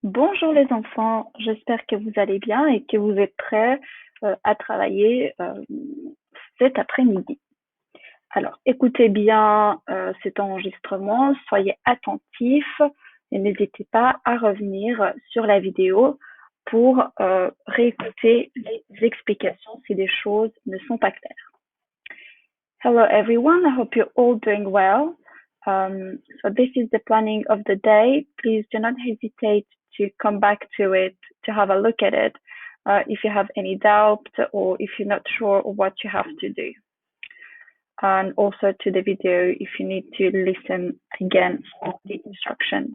Bonjour les enfants, j'espère que vous allez bien et que vous êtes prêts à travailler cet après-midi. Alors, écoutez bien cet enregistrement, soyez attentifs et n'hésitez pas à revenir sur la vidéo pour réécouter les explications si des choses ne sont pas claires. Hello everyone, I hope you're all doing well. So this is the planning of the day. Please do not hesitate to come back to it, to have a look at it, if you have any doubt or if you're not sure what you have to do. And also to the video if you need to listen again for the instructions.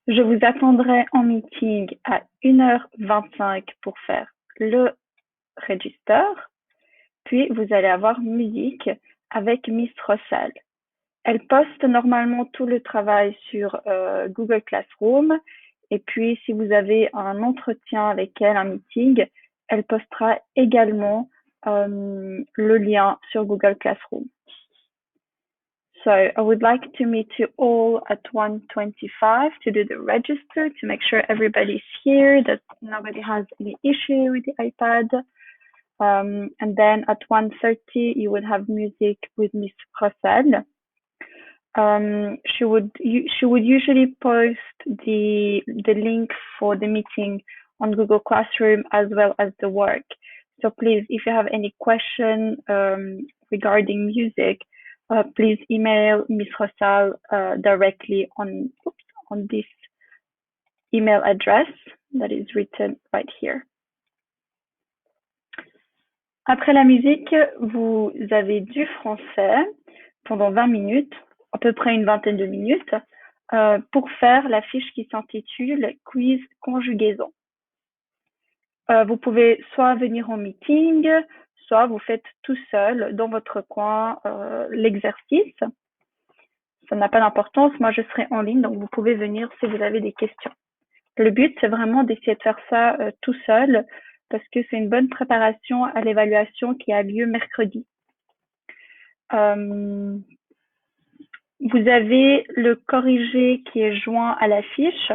Je vous attendrai en meeting à 1h25 pour faire le register. Puis, vous allez avoir musique avec Miss Rossal. Elle poste normalement tout le travail sur Google Classroom. Et puis, si vous avez un entretien avec elle, un meeting, elle postera également le lien sur Google Classroom. So I would like to meet you all at 1:25 to do the register, to make sure everybody's here, that nobody has any issue with the iPad. And then at 1:30, you would have music with Miss Rossel. She would usually post the link for the meeting on Google Classroom as well as the work. So please, if you have any question regarding music, please email Miss Rossal directly on this email address that is written right here. Après la musique, vous avez du français pendant 20 minutes, à peu près une vingtaine de minutes, pour faire la fiche qui s'intitule Quiz conjugaison. Vous pouvez soit venir en meeting, soit vous faites tout seul dans votre coin l'exercice. Ça n'a pas d'importance, moi je serai en ligne, donc vous pouvez venir si vous avez des questions. Le but, c'est vraiment d'essayer de faire ça tout seul, parce que c'est une bonne préparation à l'évaluation qui a lieu mercredi. Vous avez le corrigé qui est joint à la fiche.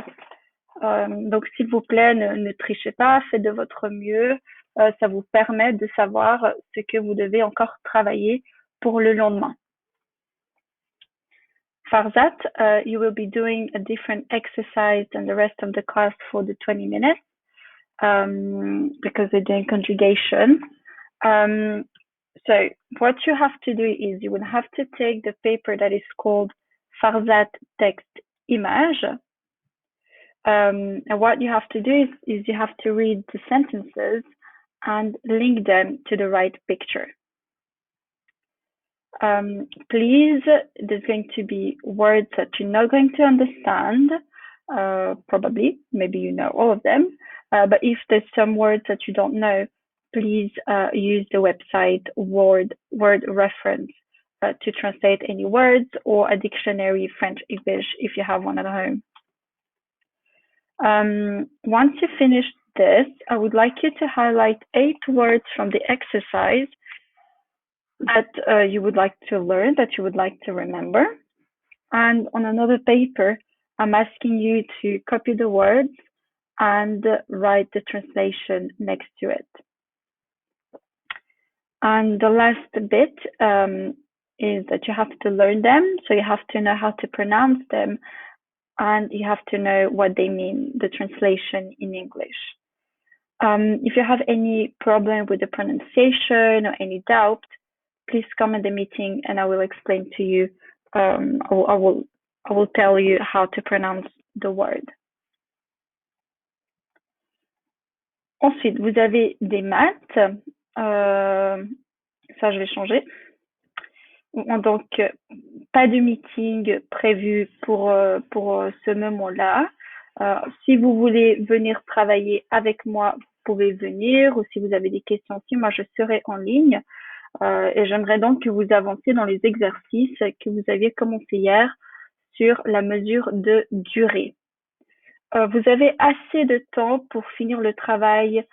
Donc, s'il vous plaît, ne trichez pas, faites de votre mieux. Ça vous permet de savoir ce que vous devez encore travailler pour le lendemain. Farzat, you will be doing a different exercise than the rest of the class for the 20 minutes because we're doing conjugation. So what you have to do is you will have to take the paper that is called Farzat Text Image. And what you have to do is you have to read the sentences and link them to the right picture. Please, there's going to be words that you're not going to understand, probably, maybe you know all of them, but if there's some words that you don't know, please use the website word reference to translate any words, or a dictionary French-English if you have one at home. Once you finish this, I would like you to highlight 8 words from the exercise that you would like to learn, that you would like to remember. And on another paper, I'm asking you to copy the words and write the translation next to it. And the last bit is that you have to learn them, so you have to know how to pronounce them, and you have to know what they mean, the translation in English. If you have any problem with the pronunciation or any doubt, please come in the meeting and I will explain to you, I will tell you how to pronounce the word. Ensuite, vous avez des maths. Ça, je vais changer. Donc, pas de meeting prévu pour ce moment-là. Si vous voulez venir travailler avec moi, vous pouvez venir, ou si vous avez des questions aussi, moi je serai en ligne. Et j'aimerais donc que vous avanciez dans les exercices que vous aviez commencé hier sur la mesure de durée. Vous avez assez de temps pour finir le travail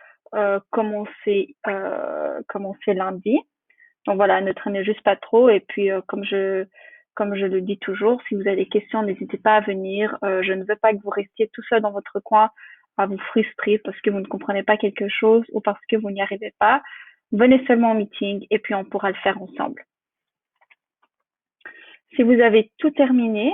commencé lundi. Donc voilà, ne traînez juste pas trop. Et puis, comme je comme je le dis toujours, si vous avez des questions, n'hésitez pas à venir. Je ne veux pas que vous restiez tout seul dans votre coin à vous frustrer parce que vous ne comprenez pas quelque chose ou parce que vous n'y arrivez pas. Venez seulement au meeting et puis on pourra le faire ensemble. Si vous avez tout terminé,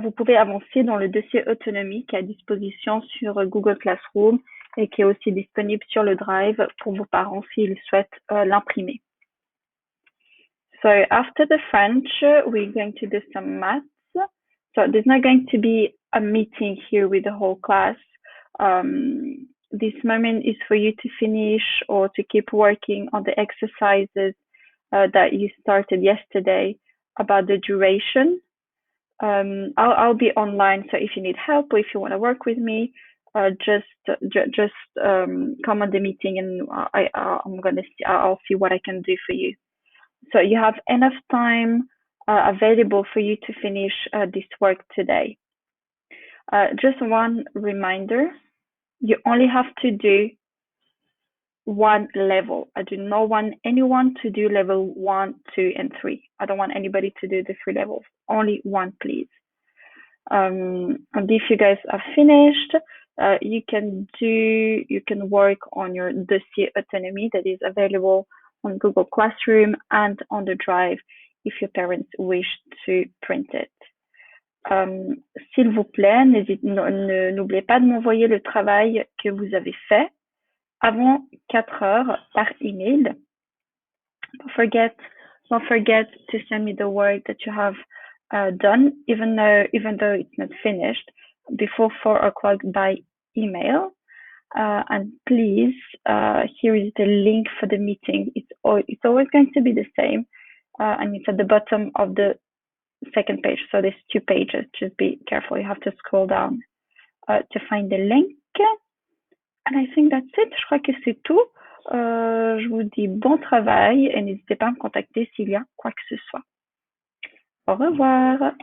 vous pouvez avancer dans le dossier autonomie qui est à disposition sur Google Classroom et qui est aussi disponible sur le Drive pour vos parents s'ils souhaitent l'imprimer. So after the French, we're going to do some maths. So there's not going to be a meeting here with the whole class. This moment is for you to finish or to keep working on the exercises that you started yesterday about the duration. I'll be online, so if you need help or if you want to work with me, just come on the meeting and I'll see what I can do for you. So you have enough time available for you to finish this work today. Just one reminder, you only have to do one level. I do not want anyone to do level 1, 2, and 3. I don't want anybody to do the 3 levels. Only one, please. And if you guys are finished, you can work on your dossier autonomie that is available on Google Classroom and on the Drive if your parents wish to print it. S'il vous plaît, n'oubliez pas de m'envoyer le travail que vous avez fait avant 4 heures par email. Don't forget to send me the work that you have done, even though it's not finished, before 4 o'clock by email. And please, here is the link for the meeting. It's always going to be the same, and it's at the bottom of the second page. So there's 2 pages. Just be careful. You have to scroll down to find the link. And I think that's it. Je crois que c'est tout. Je vous dis bon travail et n'hésitez pas à me contacter s'il y a quoi que ce soit. Au revoir.